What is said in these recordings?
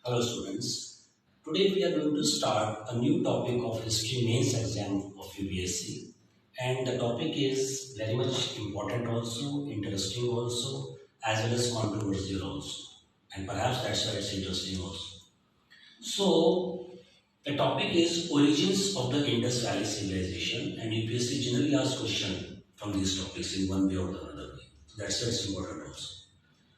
Hello students, today we are going to start a new topic of history mains exam of UPSC, and the topic is very much important also, interesting also, as well as controversial also, and perhaps that's why it's interesting also. So the topic is origins of the Indus Valley civilization, and UPSC generally asks question from these topics in one way or the other way. So that's why it's important also.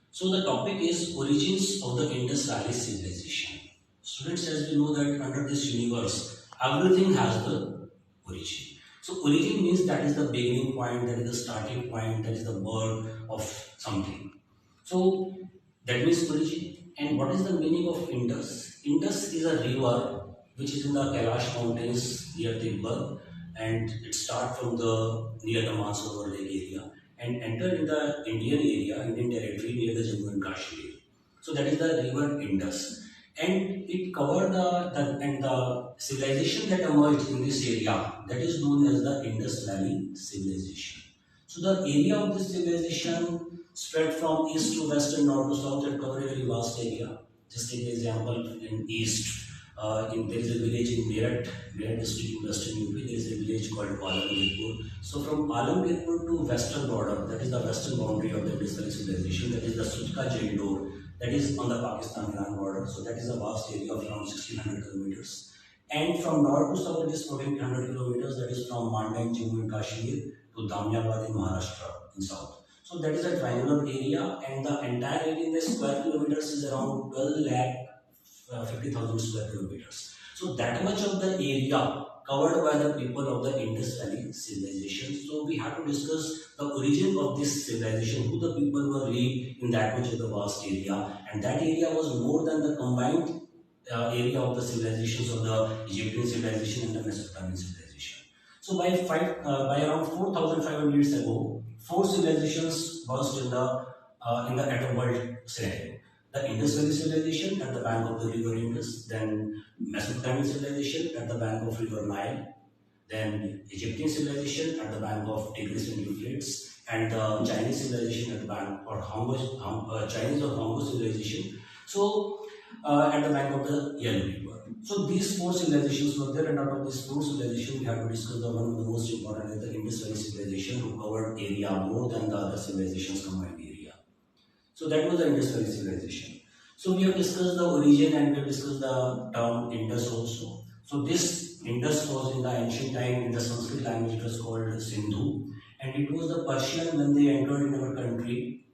So the topic is origins of the Indus Valley civilization. Students, as we know that under this universe, everything has the origin. So origin means that is the beginning point, that is the starting point, that is the birth of something. So that means origin. And what is the meaning of Indus? Indus is a river which is in the Kailash mountains near Tibet, and it starts from the near the Mansarovar Lake area and enter in the Indian area, Indian territory near the Jammu and Kashmir. So that is the river Indus, and it covered the civilization that emerged in this area, that is known as the Indus Valley civilization. So the area of this civilization spread from east to west and north to south and covered a very vast area. Just take the example in east. There is a village in Meerut district in western UP. There is a village called Alamgirpur. So from Alamgirpur to western border, that is the western boundary of the Indus Valley civilization, that is the Sutka Jain Door, that is on the Pakistan-Iran border. So that is a vast area of around 1600 kilometers. And from north to south, it is 1400 kilometers. That is from Manda in Jammu and Kashmir to Damyabad in Maharashtra in south. So that is a triangular area, and the entire area in the square kilometers is around 12 lakh 50,000 square kilometers. So that much of the area covered by the people of the Indus Valley civilization. So we have to discuss the origin of this civilization, who the people were living in that much of the vast area, and that area was more than the combined area of the civilizations of the Egyptian civilization and the Mesopotamian civilization. So by around 4,500 years ago, four civilizations burst in the atom world scenario. The Indus Valley civilization at the bank of the river Indus, then Mesopotamian civilization at the bank of river Nile, then Egyptian civilization at the bank of Tigris and Euphrates, and the Chinese civilization at the bank, or Chinese or Hongo civilization. So at the bank of the Yellow River. So these four civilizations were there, and out of these four civilizations, we have to discuss the one of the most important is the Indus Valley civilization, who covered area more than the other civilizations combined area. So that was the Indus Valley civilization. So we have discussed the origin and we have discussed the term Indus also. So this Indus was in the ancient time, in the Sanskrit language it was called Sindhu, and it was the Persian when they entered in our country.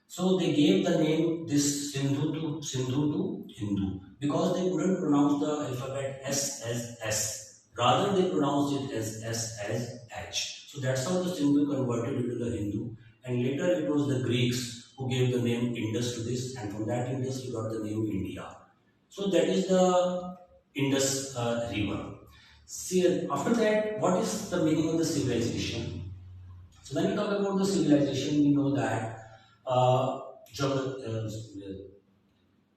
So they gave the name this Sindhu to Hindu because they couldn't pronounce the alphabet S as S. Rather they pronounced it as S as H. So that's how the Sindhu converted into the Hindu, and later it was the Greeks who gave the name Indus to this, and from that Indus we got the name India. So that is the Indus river. See, after that, what is the meaning of the civilization? So when we talk about the civilization, we know that all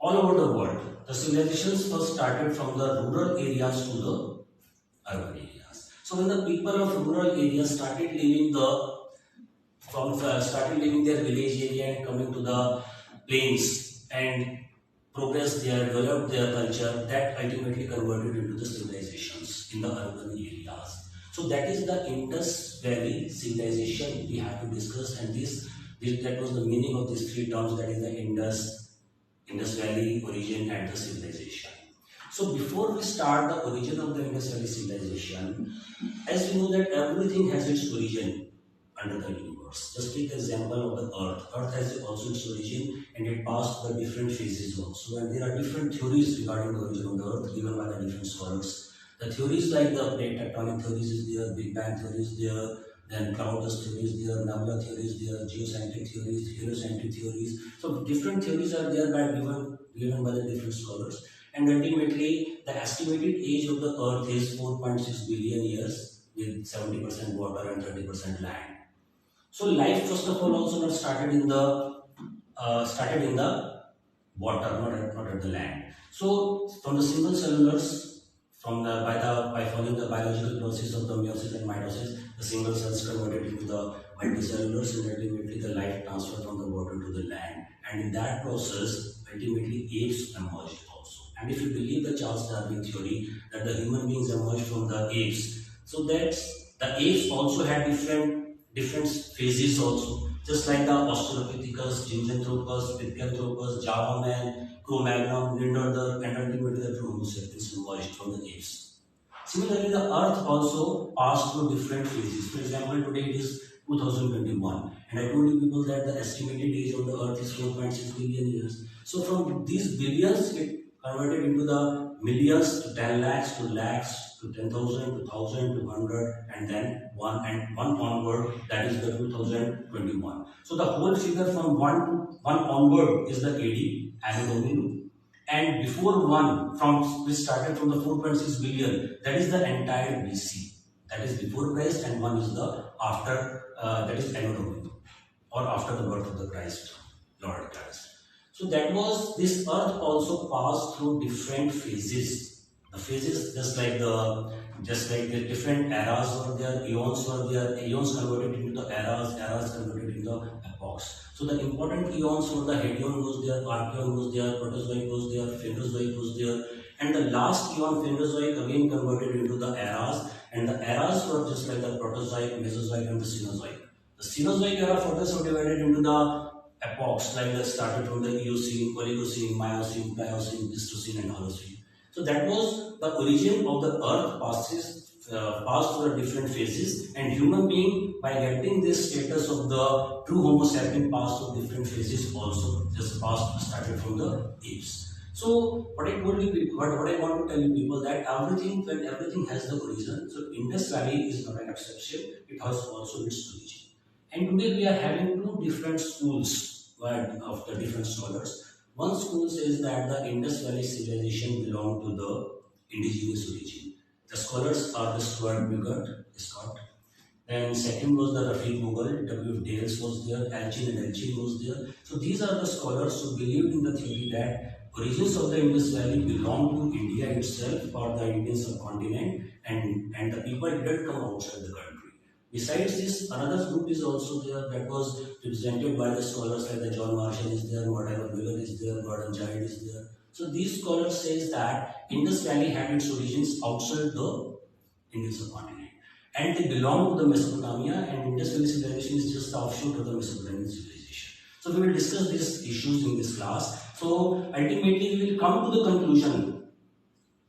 over the world, the civilizations first started from the rural areas to the urban areas. So when the people of rural areas started leaving their village area and coming to the plains and progressed there, developed their culture, that ultimately converted into the civilizations in the urban areas. So that is the Indus Valley civilization we have to discuss, and that was the meaning of these three terms, that is the Indus Valley, origin and the civilization. So before we start the origin of the Indus Valley civilization, as we know that everything has its origin under the universe. Just take the example of the Earth. Earth has also its origin, and it passed the different phases also. And there are different theories regarding the origin of the Earth given by the different scholars. The theories like the plate tectonic theories is there, Big Bang theories is there, then cloud dust theories is there, nebula theories is there, geoscientific theories, heliocentric theories. So different theories are there given by the different scholars. And ultimately, the estimated age of the Earth is 4.6 billion years with 70% water and 30% land. So life, first of all, also not started in the water, not at the land. So from the single cellulars, by following the biological process of the meiosis and mitosis, the single cells converted into the multicellulars, and ultimately the life transferred from the water to the land. And in that process, ultimately apes emerged also. And if you believe the Charles Darwin theory that the human beings emerged from the apes, so that's the apes also had different phases also. Just like the Australopithecus, Gigantopithecus, Pithecanthropus, Java man, Cro-Magnon, Neanderthal, and ultimately the true Homo sapiens emerged from the apes. Similarly, the Earth also passed through different phases. For example, today it is 2021, and I told you people that the estimated age of the Earth is 4.6 billion years. So from these billions, it converted into the millions to 10 lakhs to lakhs to 10,000 to 1,000 to 100, and then one onward, that is the 2021. So the whole figure from one onward is the AD, Anno Domini, and before one, from which started from the 4.6 billion, that is the entire BC. That is before Christ, and one is the after, that is Anno Domini, or after the birth of the Christ, Lord Christ. So that was, this earth also passed through different phases. The phases, just like the different eras were there, eons were there, eons converted into the eras, eras converted into epochs. So the important eons were the Hadean was there, Archean was there, Proterozoic was there, Phanerozoic was there, and the last eon, Phanerozoic, again converted into the eras, and the eras were just like the Proterozoic, Mesozoic, and the Cenozoic. The Cenozoic era further subdivided into the epochs, like that started from the Eocene, Oligocene, Miocene, Pliocene, Pleistocene, and Holocene. So that was the origin of the earth passed through the different phases, and human being, by getting this status of the true Homo sapien, passed through different phases also, just started from the apes. So what I told you, what I want to tell you people, that when everything has the origin, so Indus Valley is not an exception, it has also its origin. And today we are having two different schools of the different scholars. One school says that the Indus Valley civilization belonged to the indigenous origin. The scholars are the Stuart Bigart, Scott. Then second was the Rafiq Mughal, W. Dales was there, Alchin and Elchin was there. So these are the scholars who believed in the theory that origins of the Indus Valley belong to India itself or the Indian subcontinent, and the people didn't come outside the country. Besides this, another group is also there that was represented by the scholars like the John Marshall is there, Mortimer Miller is there, Gordon Child is there. So these scholars says that Indus Valley had its origins outside the Indian subcontinent, and they belong to the Mesopotamia, and Indus Valley civilization is just the offshoot of the Mesopotamian civilization. So we will discuss these issues in this class. So ultimately we will come to the conclusion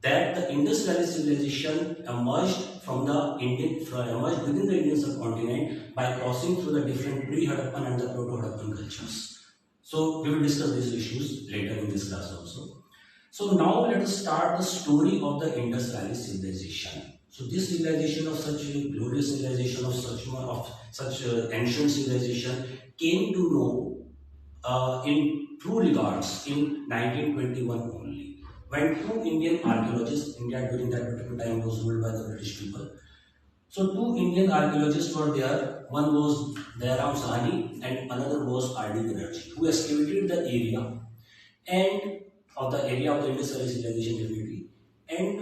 that the Indus Valley civilization emerged within the Indian subcontinent by crossing through the different pre-Harappan and the proto-Harappan cultures. So we will discuss these issues later in this class also. So now let us start the story of the Indus Valley civilization. So this civilization of such a glorious civilization, of such ancient civilization, came to know in true regards in 1921 only, when two Indian archaeologists, India during that particular time was ruled by the British people. So two Indian archaeologists were there. One was Dayram Sahani and another was R.D. Banerjee, who excavated the area and of the Indus Valley civilization definitely. And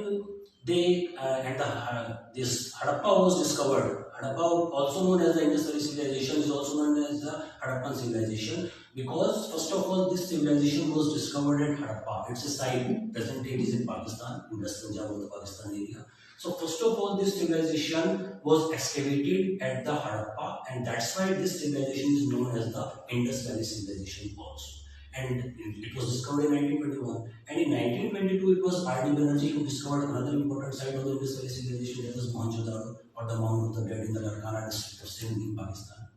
this Harappa was discovered. Harappa, also known as the Indus Valley civilization, is also known as the Harappan civilization, because first of all this civilization was discovered at Harappa. It's a site, present day it is in Pakistan, in West Punjab of the Pakistan area. So first of all this civilization was excavated at the Harappa, and that's why this civilization is known as the Indus Valley civilization also. And it was discovered in 1921, and in 1922 it was R.D. Banerjee who discovered another important site of the Indus Valley civilization, that was Mohenjo-daro, or the Mound of the Dead in the Larkana district of Sindh in Pakistan.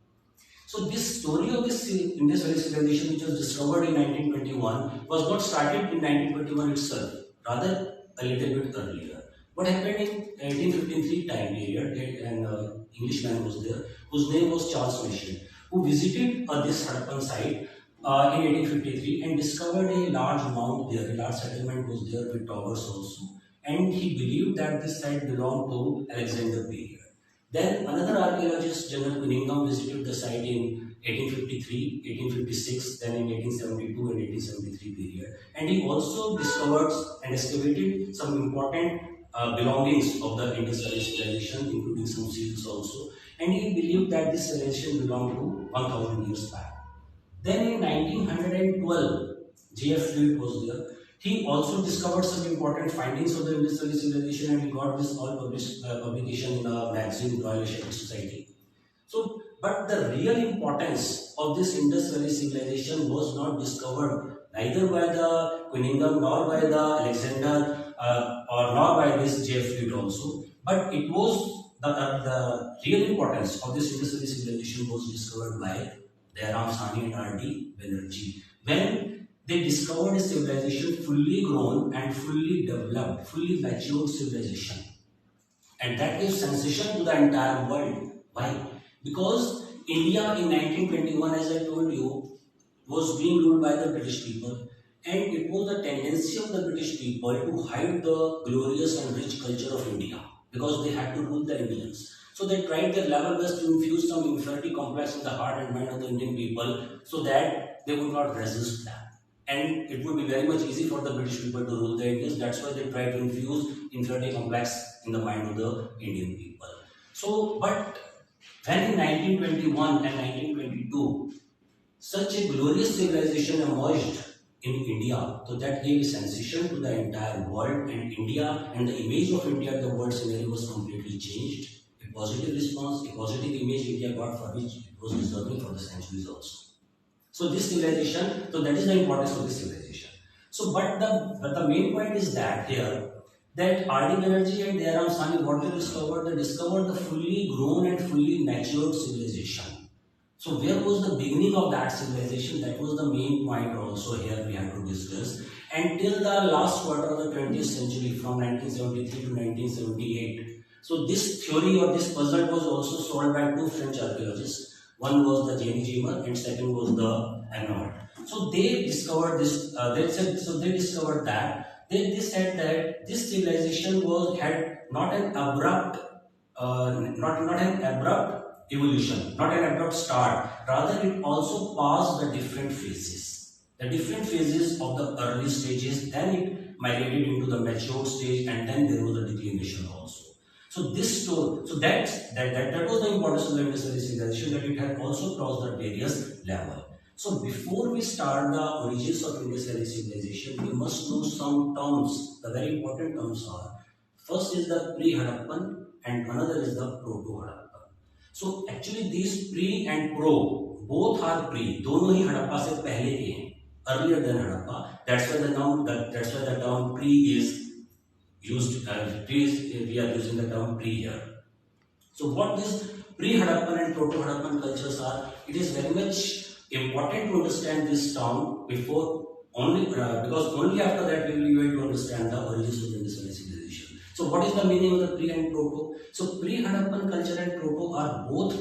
So this story of this Indus Valley civilization, which was discovered in 1921, was not started in 1921 itself, rather a little bit earlier. What happened in 1853 time period, an Englishman was there, whose name was Charles Mission, who visited this Harappan site in 1853 and discovered a large mound there. A large settlement was there with towers also, and he believed that this site belonged to Alexander period. Then another archaeologist, General Cunningham, visited the site in 1853, 1856, then in 1872 and 1873 period, and he also discovered and excavated some important belongings of the Indus Valley civilization, including some seals also, and he believed that this civilization belonged to 1000 years back. Then in 1912, J.F. Fleet was there. He also discovered some important findings of the Indus Valley civilization, and he got this all published publication in a magazine, Royal Asiatic Society. So, but the real importance of this Indus Valley civilization was not discovered neither by the Cunningham nor by the Alexander or nor by this J.F. Fleet also, but it was the real importance of this Indus Valley civilization was discovered by Dayram Sani and R.D. Banerjee when they discovered a civilization fully grown and fully developed, fully matured civilization, and that gave sensation to the entire world. Why? Because India in 1921, as I told you, was being ruled by the British people, and it was the tendency of the British people to hide the glorious and rich culture of India because they had to rule the Indians. So they tried their level best to infuse some inferiority complex in the heart and mind of the Indian people so that they would not resist that. And it would be very much easy for the British people to rule the Indians. That's why they tried to infuse inferiority complex in the mind of the Indian people. So, but when in 1921 and 1922, such a glorious civilization emerged in India, so that gave a sensation to the entire world, and India and the image of India in the world scenario was completely changed. A positive response, a positive image India got for which it was deserving for the centuries also. So this civilization, so that is the importance of this civilization. So, but the main point is that here, that R.D. Banerjee and Dayram Sani, what they discovered the fully grown and fully matured civilization. So where was the beginning of that civilization? That was the main point also here we have to discuss. Until the last quarter of the 20th century, from 1973 to 1978. So this theory or this puzzle was also solved by two French archaeologists. One was the Jenny Jemer and second was the Arnaud. So they discovered this. They discovered that they said that this civilization had not an abrupt, not an abrupt evolution, not an abrupt start. Rather, it also passed the different phases of the early stages. Then it migrated into the mature stage, and then there was a declination also. So this story, so that was the importance of the Indus Valley civilization, that it had also crossed the various level. So before we start the origins of Indus Valley civilization, we must know some terms. The very important terms are: first is the pre-Harappan and another is the proto-Harappan. So actually these pre and pro both are pre. दोनों ही हड़प्पा से पहले के हैं, earlier than Harappa. That's why the term pre is used. We are using the term pre here. So what these pre-Harappan and proto-Harappan cultures are, it is very much important to understand this term before because only after that we will be able to understand the origins of the Indus Valley civilization. So what is the meaning of the pre and proto? So pre-Harappan culture and proto are both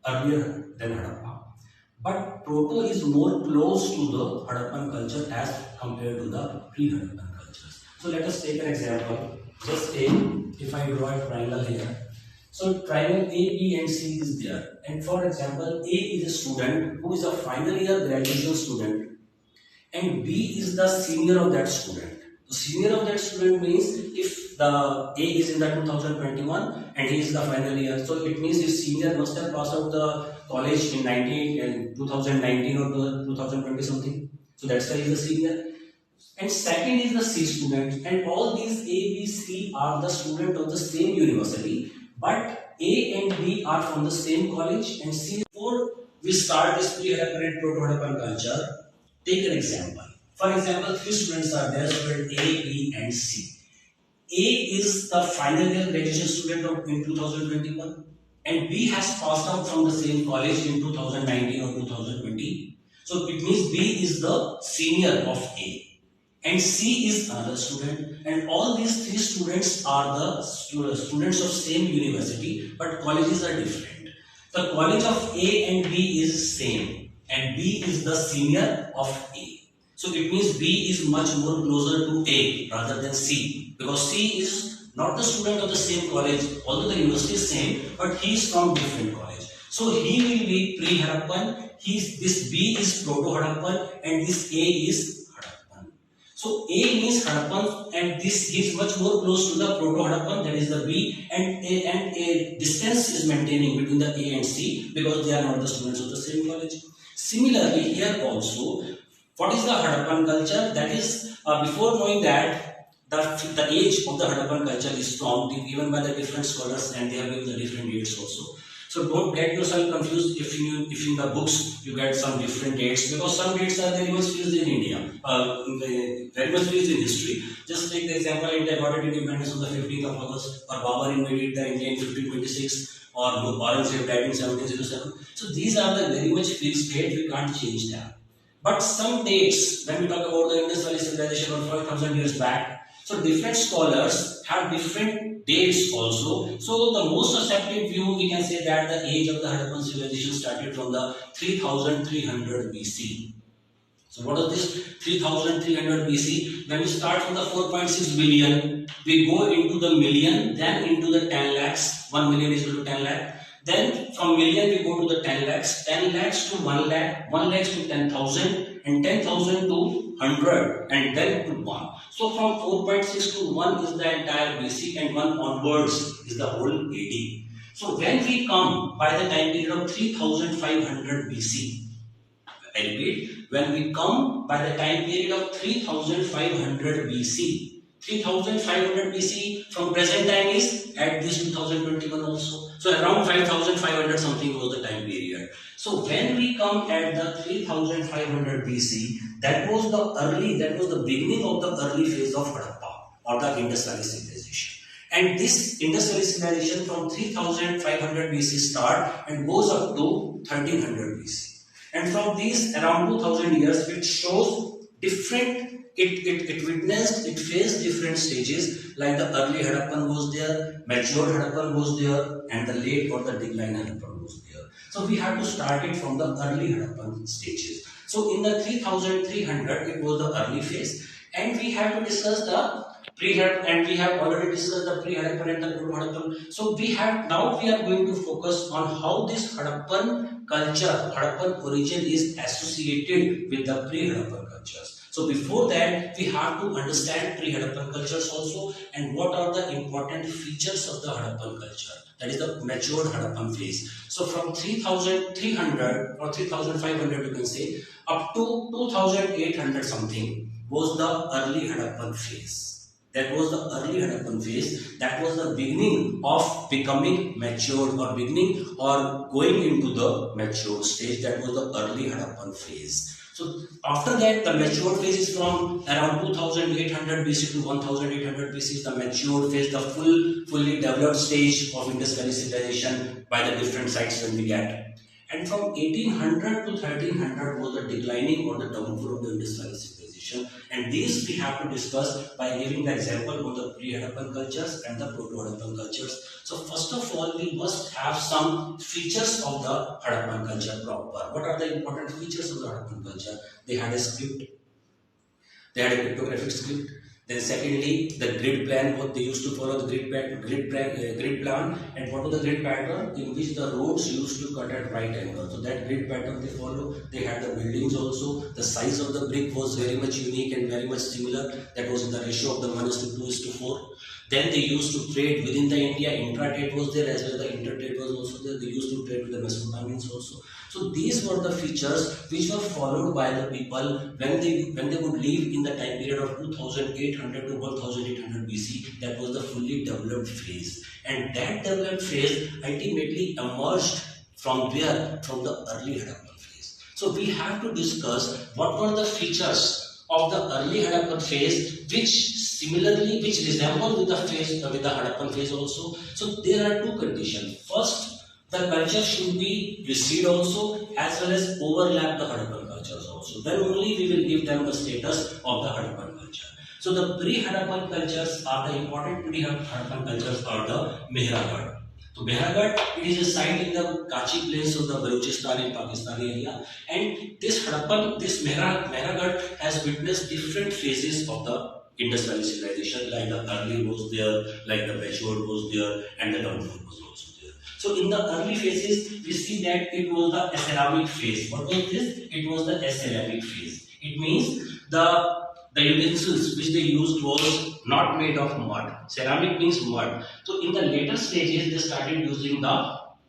earlier than Harappa, but proto is more close to the Harappan culture as compared to the pre-Harappan cultures. So let us take an example. Just if I draw a triangle here. So triangle A, B and C is there. And for example, A is a student who is a final year graduation student, and B is the senior of that student. The senior of that student means if the A is in the 2021 and he is the final year, so it means his senior must have passed out the college in 2019 or 2020 something. So that's why he is a senior. And second is the C student, and all these A, B, C are the student of the same university, but A and B are from the same college, and C. Before we start this pre-Harappan and proto-Harappan culture, take an example. For example, three students are there, student A, B and C. A is the final year graduation student in 2021, and B has passed out from the same college in 2019 or 2020. So it means B is the senior of A. And C is another student, and all these three students are the students of same university, but colleges are different. The college of A and B is same, and B is the senior of A. So it means B is much more closer to A rather than C, because C is not the student of the same college, although the university is same, but he is from different college. So he will be pre-Harappan, this B is proto-Harappan, and this A is. So A means Harappan, and this is much more close to the proto-Harappan, that is the B, and a distance is maintaining between the A and C because they are not the students of the same college. Similarly, here also, What is the Harappan culture? That is, before knowing that, the age of the Harappan culture is from given by the different scholars, and they have given the different dates also. So don't get yourself confused if in the books you get some different dates, because some dates are very much used in India, very much used in history. Just take the example, India got its independence on the 15th of August, or Babur invaded the India in 1526, or Aurangzeb died in 1707. So these are the very much fixed date, we can't change them. But some dates, when we talk about the Indus Valley civilization or 5,000 years back, so different scholars have different dates also. So the most accepted view, we can say that the age of the Harappan civilization started from the 3300 BC. So what is this 3300 BC? When we start from the 4.6 billion, we go into the million, then into the 10 lakhs. 1 million is equal to 10 lakh. Then from million we go to the 10 lakhs, 10 lakhs to 1 lakh, 1 lakhs to 10,000, and 10,000 to 100, and then to 1. So from 4.6 to 1 is the entire BC, and 1 onwards is the whole AD. So when we come by the time period of 3500 BC, I repeat, when we come by the time period of 3500 BC, 3500 BC from present time is at this 2021 also. So around 5500 something was the time period. So when we come at the 3500 BC, that was the beginning of the early phase of Harappa or the Indus Valley civilization. And this Indus Valley civilization from 3500 BC start and goes up to 1300 BC. And from these around 2000 years, it shows different, it witnessed, it faced different stages, like the early Harappan was there, mature Harappan was there, and the late or the decline Harappan was there. So we have to start it from the early Harappan stages. So in the 3300, it was the early phase, and we have to discuss the pre-Harappan, and we have already discussed the pre-Harappan and the proto-Harappan. So we are going to focus on how this Harappan culture, Harappan origin is associated with the pre-Harappan cultures. So before that, we have to understand pre-Harappan cultures also, and what are the important features of the Harappan culture. That is the matured Harappan phase. So from 3300 or 3500, you can say, up to 2800 something was the early Harappan phase. That was the early Harappan phase. That was the beginning of becoming matured, or beginning or going into the matured stage. That was the early Harappan phase. So after that, the matured phase is from around 2800 BC to 1800 BC is the matured phase, the fully developed stage of Indus Valley civilization by the different sites when we get. And from 1800 to 1300 was the declining or the downfall of the Indus Valley civilization. And these we have to discuss by giving the example of the pre-Harappan cultures and the proto-Harappan cultures. So first of all, we must have some features of the Harappan culture proper. What are the important features of the Harappan culture? They had a script. They had a cryptographic script. Then secondly, the grid plan, what they used to follow the grid plan, and what was the grid pattern in which the roads used to cut at right angle. So that grid pattern they follow. They had the buildings also. The size of the brick was very much unique and very much similar. That was in the ratio of the 1:2:4. Then they used to trade within the India. Intra-trade was there, as well as the inter-trade was also there. They used to trade with the Mesopotamians also. So these were the features which were followed by the people when they would live in the time period of 2800 to 1800 BC. That was the fully developed phase, and that developed phase ultimately emerged from where? From the early Harappan phase. So we have to discuss what were the features of the early Harappan phase which resemble with the Harappan phase also. So there are two conditions. First, the culture should be recede also, as well as overlap the Harappan cultures also. Then only we will give them the status of the Harappan culture. So the pre-Harappan cultures are the important pre-Harappan cultures are the Mehragarh. So Mehragarh, it is a site in the Kachi plains of the Balochistan in Pakistani area, and this Mehragarh has witnessed different phases of the Indus Valley civilization, like the early was there, like the matured was there, and the downfall was also there. So in the early phases, we see that it was the ceramic phase. What was this? It was the ceramic phase. It means the utensils which they used was not made of mud. Ceramic means mud. So in the later stages, they started using the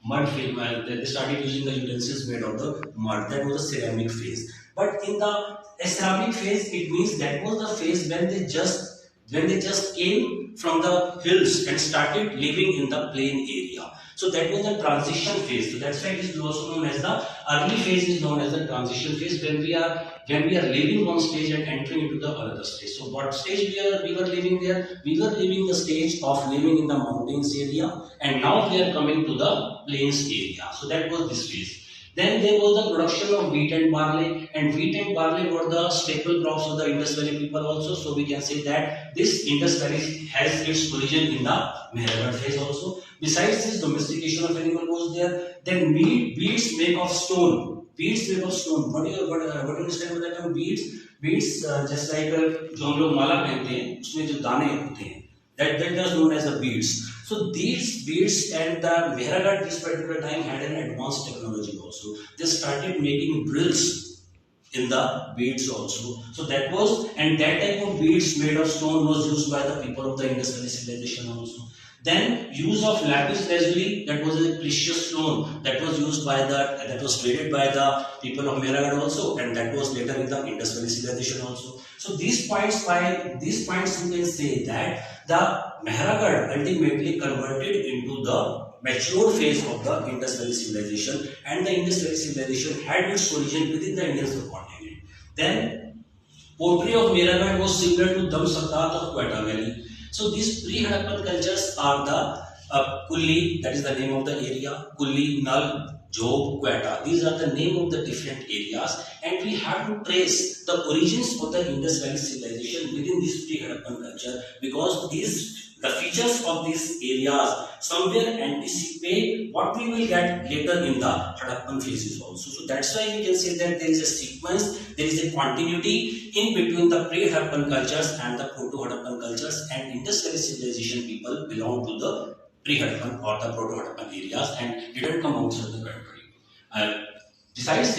mud film. They started using the utensils made of the mud. That was the ceramic phase. But in the Ceramic phase, it means that was the phase when they just came from the hills and started living in the plain area. So that was the transition phase. So that's why it is also known as the early phase is known as the transition phase when we are leaving one stage and entering into the another stage. So what stage we were living there? We were living the stage of living in the mountains area, and now we are coming to the plains area. So that was this phase. Then there was the production of wheat and barley, and wheat and barley were the staple crops of the Indus Valley people also. So we can say that this Indus Valley has its origin in the Mehragarh phase also. Besides this, domestication of animal was there. Then beads made of stone. Beads made of stone. What do you understand by that? Beads just like जो हम लोग माला पहनते हैं, उसमें जो दाने होते हैं, that is known as the beads. So these beads and the Mehragarh this particular time had an advanced technology also. They started making drills in the beads also. So that was, and that type of beads made of stone was used by the people of the Indus Valley civilization also. Then use of lapis lazuli, that was a precious stone that was used by that was traded by the people of Mehragarh also, and that was later in the Indus Valley civilization also. So these points you can say that the Mehragarh ultimately converted into the mature phase of the Indus Valley civilization, and the Indus Valley civilization had its origin within the Indian subcontinent. Then pottery of Mehragarh was similar to Dam Satat of Quetta Valley. So these pre-Harappan cultures are the Kulli, that is the name of the area, Kulli, Nal, Job, Quetta. These are the name of the different areas, and we have to trace the origins of the Indus Valley civilization within this pre-Harappan culture, because the features of these areas somewhere anticipate what we will get later in the Harappan phases also. So that's why we can say that there is a sequence, there is a continuity in between the pre-Harappan cultures and the proto-Harappan cultures, and Indus Valley civilization people belong to the pre-Harappan or the proto-Harappan areas and didn't come outside the country. Besides